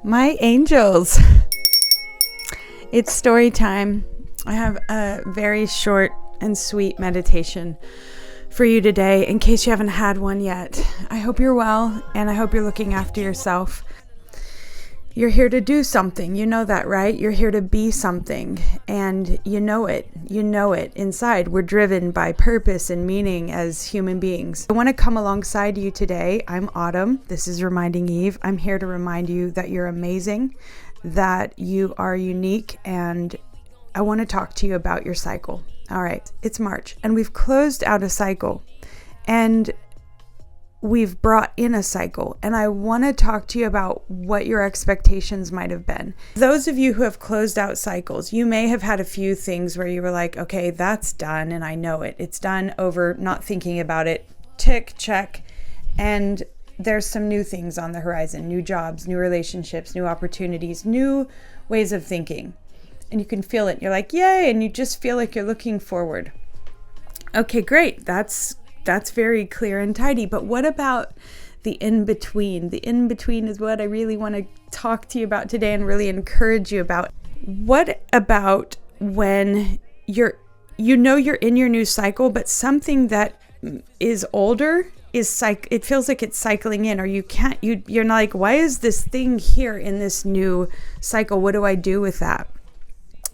My angels, it's story time. I have a very short and sweet meditation for you today in case you haven't had one yet. I hope you're well and I hope you're looking after yourself. You're here to do something. You know that, right? You're here to be something and you know it. You know it inside. We're driven by purpose and meaning as human beings. I want to come alongside you today. I'm Autumn. This is Reminding Eve. I'm here to remind you that you're amazing, that you are unique, and I want to talk to you about your cycle. All right, it's March and we've closed out a cycle and we've brought in a cycle, and I want to talk to you about what your expectations might have been. Those of you who have closed out cycles, you may have had a few things where you were like, okay, that's done and I know it. It's done, over, not thinking about it, tick, check. And there's some new things on the horizon, new jobs, new relationships, new opportunities, new ways of thinking. And you can feel it. You're like, yay, and you just feel like you're looking forward. Okay, great. That's very clear and tidy. But what about the in-between? The in-between is what I really want to talk to you about today and really encourage you about. What about when you're in your new cycle, but something that is older it feels like it's cycling in, or you're not like, why is this thing here in this new cycle? What do I do with that?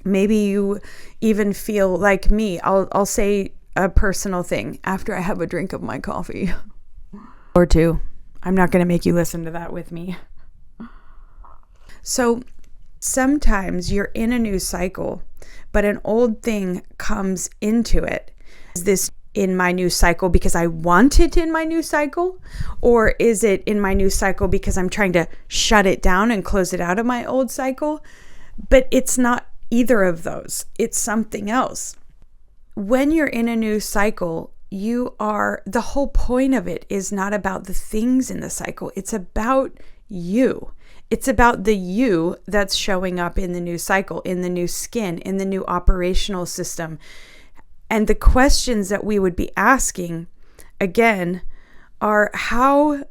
Maybe you even feel like me. I'll say a personal thing after I have a drink of my coffee or two. I'm not going to make you listen to that with me. So sometimes you're in a new cycle, but an old thing comes into it. Is this in my new cycle because I want it in my new cycle? Or is it in my new cycle because I'm trying to shut it down and close it out of my old cycle? But it's not either of those. It's something else. When you're in a new cycle, the whole point of it is not about the things in the cycle. It's about you. It's about the you that's showing up in the new cycle, in the new skin, in the new operational system. And the questions that we would be asking, again, are how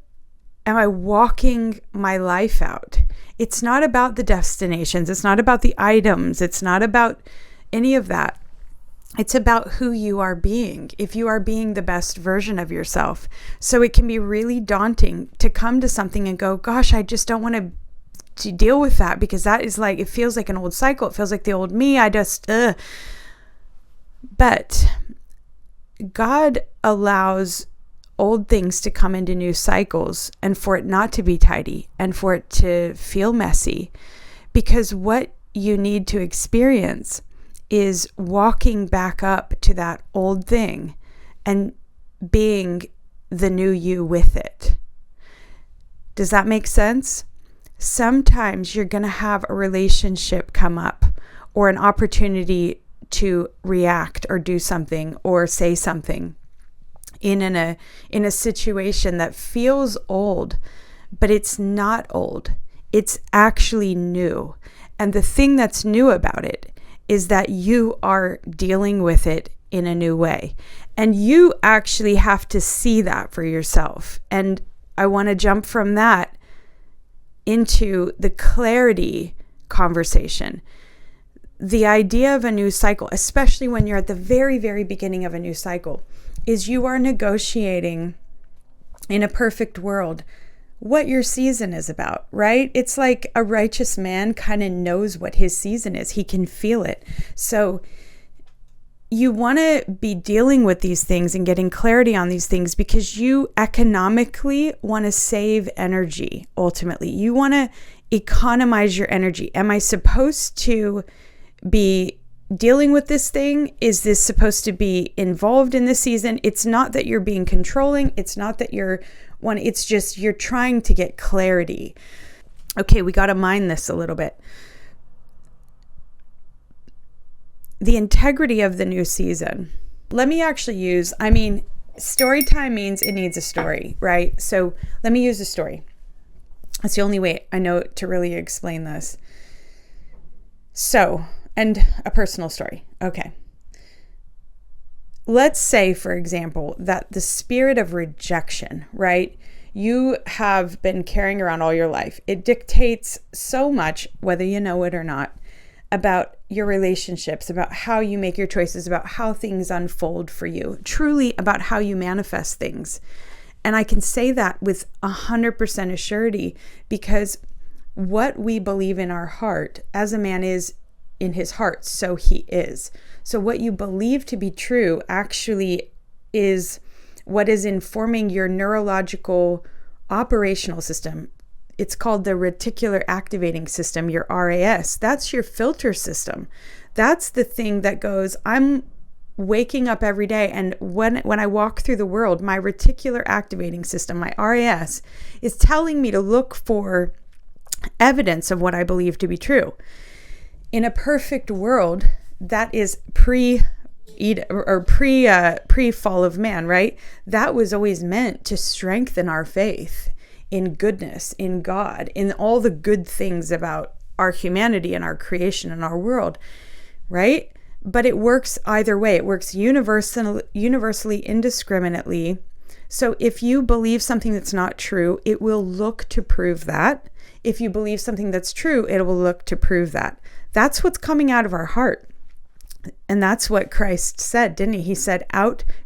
am I walking my life out? It's not about the destinations. It's not about the items. It's not about any of that. It's about who you are being, if you are being the best version of yourself. So it can be really daunting to come to something and go, gosh, I just don't want to deal with that, because that is like, it feels like an old cycle. It feels like the old me. But God allows old things to come into new cycles and for it not to be tidy and for it to feel messy, because what you need to experience is walking back up to that old thing and being the new you with it. Does that make sense? Sometimes you're going to have a relationship come up or an opportunity to react or do something or say something in a situation that feels old, but it's not old. It's actually new. And the thing that's new about it is that you are dealing with it in a new way. And you actually have to see that for yourself. And I want to jump from that into the clarity conversation. The idea of a new cycle, especially when you're at the very, very beginning of a new cycle, is you are negotiating in a perfect world what your season is about, right? It's like a righteous man kind of knows what his season is. He can feel it. So you want to be dealing with these things and getting clarity on these things because you economically want to save energy. Ultimately, you want to economize your energy. Am I supposed to be dealing with this thing? Is this supposed to be involved in this season? It's not that you're being controlling. It's not that it's just you're trying to get clarity. Okay, we got to mind this a little bit. The integrity of the new season. Let me actually story time means it needs a story, right? So let me use a story. That's the only way I know to really explain this. So, and a personal story. Okay. Let's say, for example, that the spirit of rejection, right? you have been carrying around all your life. It dictates so much, whether you know it or not, about your relationships, about how you make your choices, about how things unfold for you, truly about how you manifest things. And I can say that with 100% assurity, because what we believe in our heart, as a man is in his heart, so he is. So what you believe to be true actually is what is informing your neurological operational system. It's called the reticular activating system, your RAS. That's your filter system. That's the thing that goes, I'm waking up every day, and when I walk through the world, my reticular activating system, my RAS, is telling me to look for evidence of what I believe to be true. In a perfect world, that is pre-fall of man, right? That was always meant to strengthen our faith in goodness, in God, in all the good things about our humanity and our creation and our world, right? But it works either way. It works universally, indiscriminately. So if you believe something that's not true, it will look to prove that. If you believe something that's true, it will look to prove that. That's what's coming out of our heart. And that's what Christ said, didn't he? He said,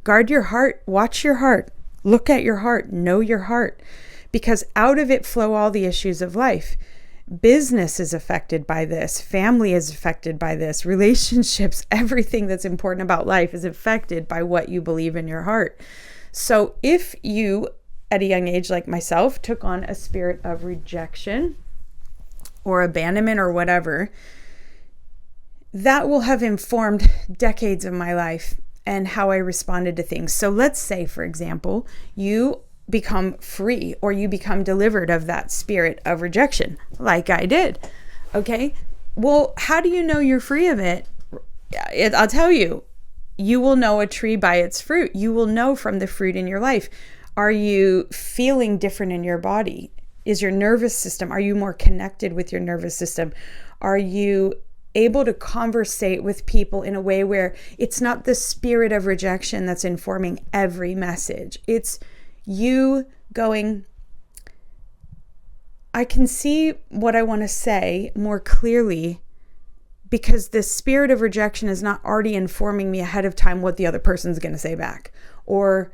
guard your heart, watch your heart, look at your heart, know your heart, because out of it flow all the issues of life. Business is affected by this. Family is affected by this. Relationships, everything that's important about life is affected by what you believe in your heart. So if you, at a young age like myself, took on a spirit of rejection or abandonment or whatever, that will have informed decades of my life and how I responded to things. So let's say, for example, you become free or you become delivered of that spirit of rejection, like I did. Okay. Well, how do you know you're free of it? I'll tell you, you will know a tree by its fruit. You will know from the fruit in your life. Are you feeling different in your body? Is your nervous system, are you more connected with your nervous system? Are you able to conversate with people in a way where it's not the spirit of rejection that's informing every message? It's you going, I can see what I want to say more clearly because the spirit of rejection is not already informing me ahead of time what the other person's going to say back, or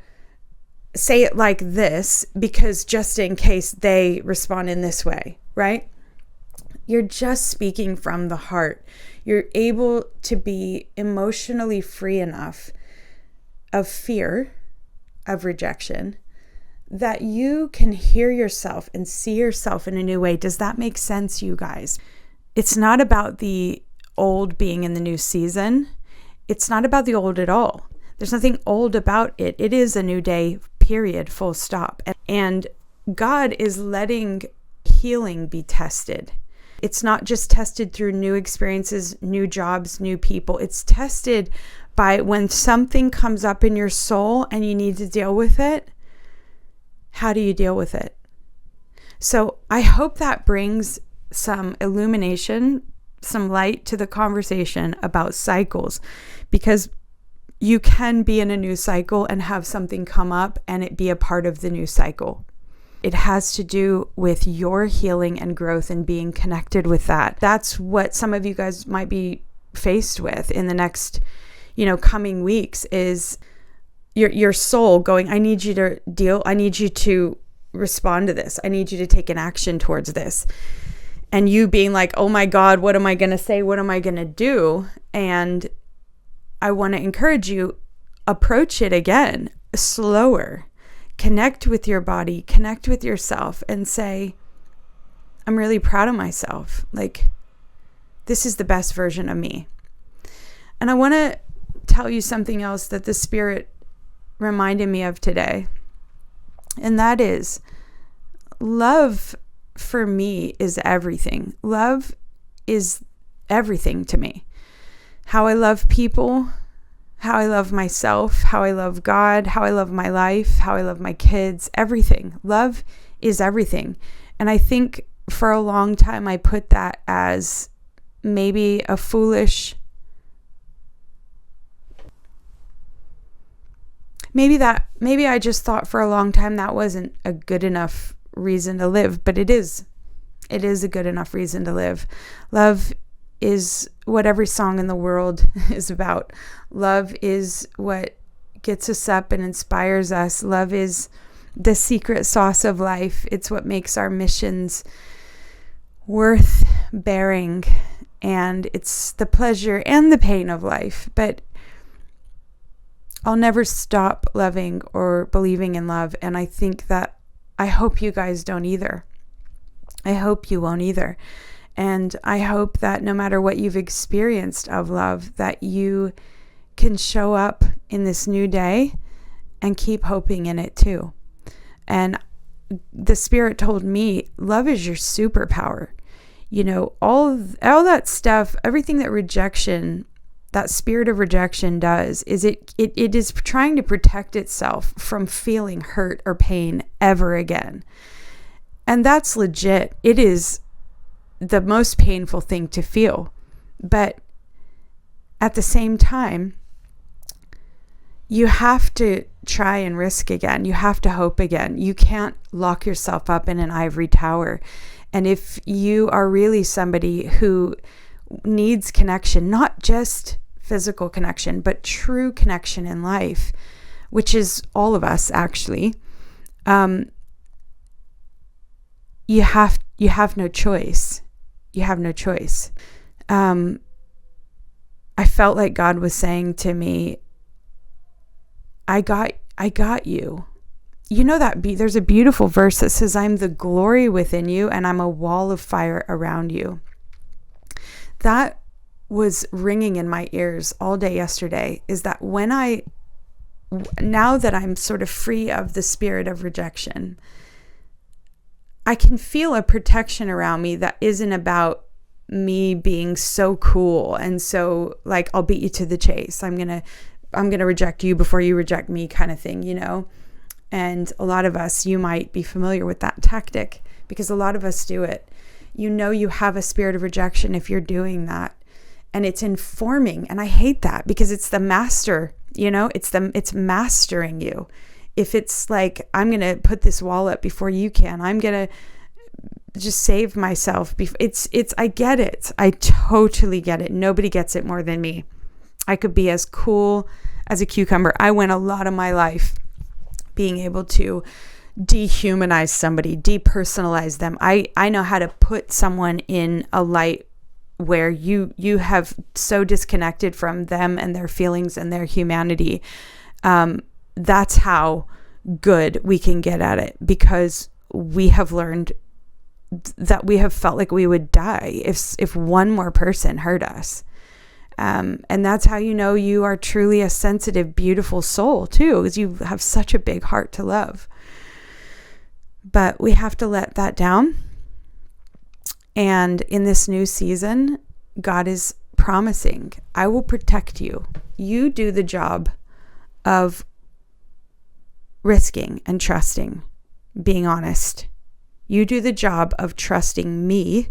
say it like this because just in case they respond in this way, right? You're just speaking from the heart. You're able to be emotionally free enough of fear, of rejection, that you can hear yourself and see yourself in a new way. Does that make sense, you guys? It's not about the old being in the new season. It's not about the old at all. There's nothing old about it. It is a new day, period, full stop. And God is letting healing be tested. It's not just tested through new experiences, new jobs, new people. It's tested by when something comes up in your soul and you need to deal with it. How do you deal with it? So I hope that brings some illumination, some light to the conversation about cycles, because you can be in a new cycle and have something come up and it be a part of the new cycle. It has to do with your healing and growth and being connected with that. That's what some of you guys might be faced with in the next, coming weeks, is your soul going, I need you to respond to this. I need you to take an action towards this. And you being like, oh my God, what am I going to say? What am I going to do? And I want to encourage you, approach it again, slower. Connect with your body, connect with yourself and say, I'm really proud of myself. Like, this is the best version of me. And I want to tell you something else that the Spirit reminded me of today. And that is, love for me is everything. Love is everything to me. How I love people, how I love myself, how I love God, how I love my life, how I love my kids, everything. Love is everything. And I think for a long time I put that as maybe a foolish maybe I just thought for a long time that wasn't a good enough reason to live, but it is a good enough reason to live. Love is what every song in the world is about. Love is what gets us up and inspires us. Love is the secret sauce of life. It's what makes our missions worth bearing, and it's the pleasure and the pain of life. But I'll never stop loving or believing in love, and I hope you guys don't either. I hope you won't either. And I hope that no matter what you've experienced of love, that you can show up in this new day and keep hoping in it too. And the Spirit told me, love is your superpower. All that stuff, everything that spirit of rejection does is it is trying to protect itself from feeling hurt or pain ever again. And that's legit. It is the most painful thing to feel. But at the same time, you have to try and risk again. You have to hope again. You can't lock yourself up in an ivory tower. And if you are really somebody who needs connection, not just physical connection, but true connection in life, which is all of us actually, you have no choice. You have no choice. I felt like God was saying to me, I got you. There's a beautiful verse that says, I'm the glory within you and I'm a wall of fire around you. That was ringing in my ears all day yesterday, is that now that I'm sort of free of the spirit of rejection, I can feel a protection around me that isn't about me being so cool and so like, I'll beat you to the chase. I'm going to reject you before you reject me kind of thing, And a lot of us, you might be familiar with that tactic because a lot of us do it. You have a spirit of rejection if you're doing that. And it's informing. And I hate that because it's the master, it's mastering you. If it's like, I'm going to put this wall up before you can, I'm going to just save myself. I get it. I totally get it. Nobody gets it more than me. I could be as cool as a cucumber. I went a lot of my life being able to dehumanize somebody, depersonalize them. I know how to put someone in a light where you have so disconnected from them and their feelings and their humanity. That's how good we can get at it, because we have learned that we have felt like we would die if one more person hurt us. And that's how you are truly a sensitive, beautiful soul too, because you have such a big heart to love. But we have to let that down. And in this new season, God is promising, I will protect you. You do the job of risking and trusting, being honest. You do the job of trusting me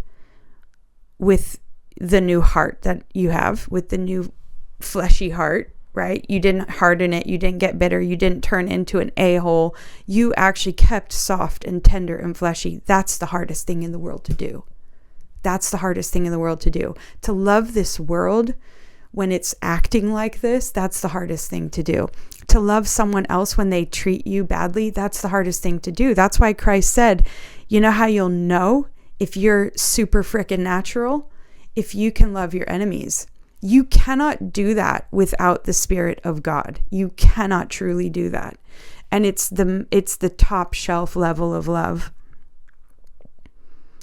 with the new heart that you have, with the new fleshy heart, right? You didn't harden it. You didn't get bitter. You didn't turn into an a-hole. You actually kept soft and tender and fleshy. That's the hardest thing in the world to do. That's the hardest thing in the world to do. To love this world when it's acting like this, that's the hardest thing to do. To love someone else when they treat you badly, that's the hardest thing to do. That's why Christ said, you know how you'll know if you're super frickin' natural? If you can love your enemies. You cannot do that without the Spirit of God. You cannot truly do that. And it's the top shelf level of love.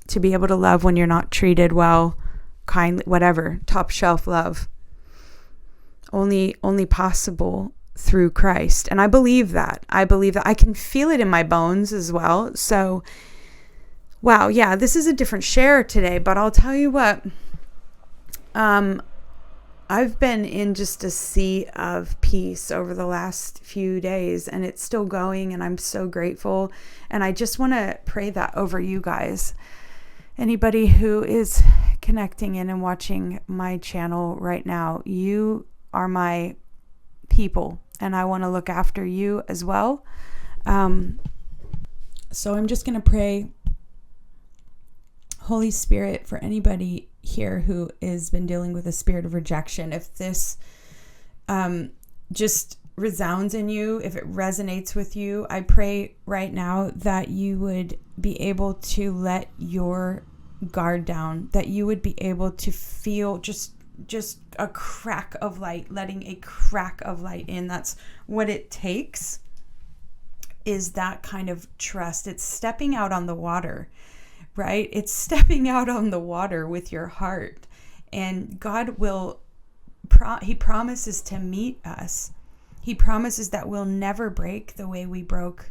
To be able to love when you're not treated well, kindly, whatever, top shelf love. Only possible through Christ. And I believe that. I can feel it in my bones as well. So, wow, yeah, this is a different share today, but I'll tell you what. I've been in just a sea of peace over the last few days, and it's still going, and I'm so grateful. And I just want to pray that over you guys. Anybody who is connecting in and watching my channel right now, you are my people. and I want to look after you as well. So I'm just going to pray, Holy Spirit, for anybody here who has been dealing with a spirit of rejection. If this just resounds in you, if it resonates with you, I pray right now that you would be able to let your guard down, that you would be able to feel just a crack of light, letting a crack of light in. That's what it takes, is that kind of trust. It's stepping out on the water, right? It's stepping out on the water with your heart. And God will, He promises to meet us. He promises that we'll never break the way we broke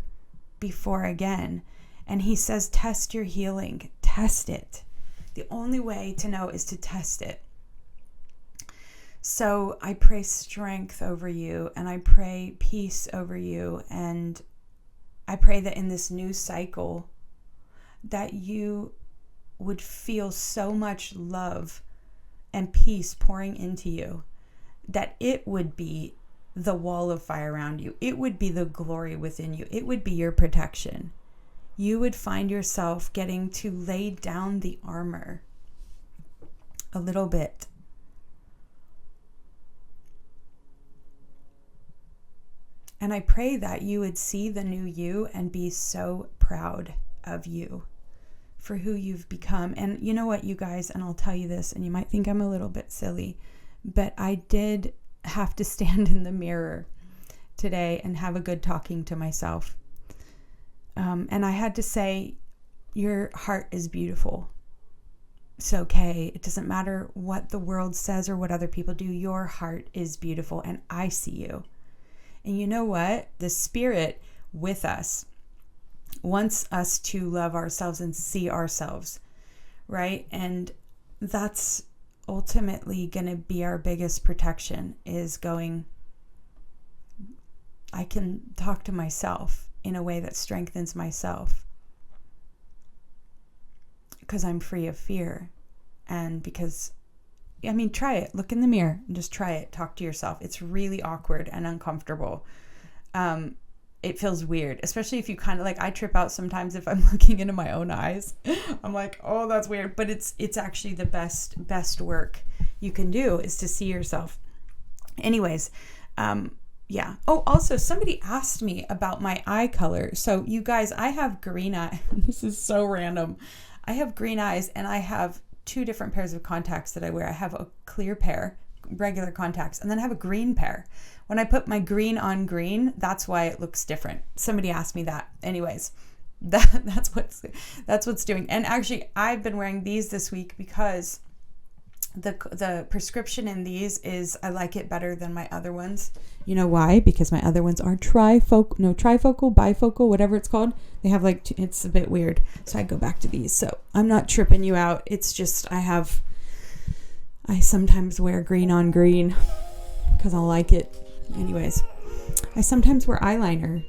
before again. And He says, test your healing, test it. The only way to know is to test it. So I pray strength over you, and I pray peace over you. And I pray that in this new cycle, that you would feel so much love and peace pouring into you, that it would be the wall of fire around you. It would be the glory within you. It would be your protection. You would find yourself getting to lay down the armor a little bit. And I pray that you would see the new you and be so proud of you for who you've become. And you know what, you guys, and I'll tell you this, and you might think I'm a little bit silly, but I did have to stand in the mirror today and have a good talking to myself. And I had to say, your heart is beautiful. It's okay. It doesn't matter what the world says or what other people do. Your heart is beautiful, and I see you. And you know what? The Spirit with us wants us to love ourselves and see ourselves, right? And that's ultimately going to be our biggest protection, is going, I can talk to myself in a way that strengthens myself, because I'm free of fear. And because, I mean, try it. Look in the mirror and just try it. Talk to yourself. It's really awkward and uncomfortable. It feels weird, especially if you kind of like, I trip out sometimes if I'm looking into my own eyes. I'm like, oh, that's weird. But it's actually the best work you can do, is to see yourself. Anyways, yeah. Oh, also somebody asked me about my eye color. So you guys, I have green eye. This is so random. I have green eyes, and I have 2 different pairs of contacts that I wear. I have a clear pair, regular contacts, and then I have a green pair. When I put my green on green, that's why it looks different. Somebody asked me that. Anyways, that's what's doing. And actually, I've been wearing these this week because the prescription in these is, I like it better than my other ones. You know why? Because my other ones are trifocal, bifocal, whatever it's called. They have like, it's a bit weird. So I go back to these. So I'm not tripping you out. It's just, I sometimes wear green on green because I like it. Anyways, I sometimes wear eyeliner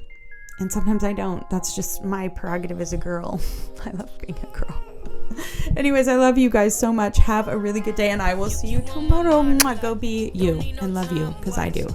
and sometimes I don't. That's just my prerogative as a girl. I love being a girl. Anyways, I love you guys so much. Have a really good day, and I will see you tomorrow. Go be you and love you, because I do.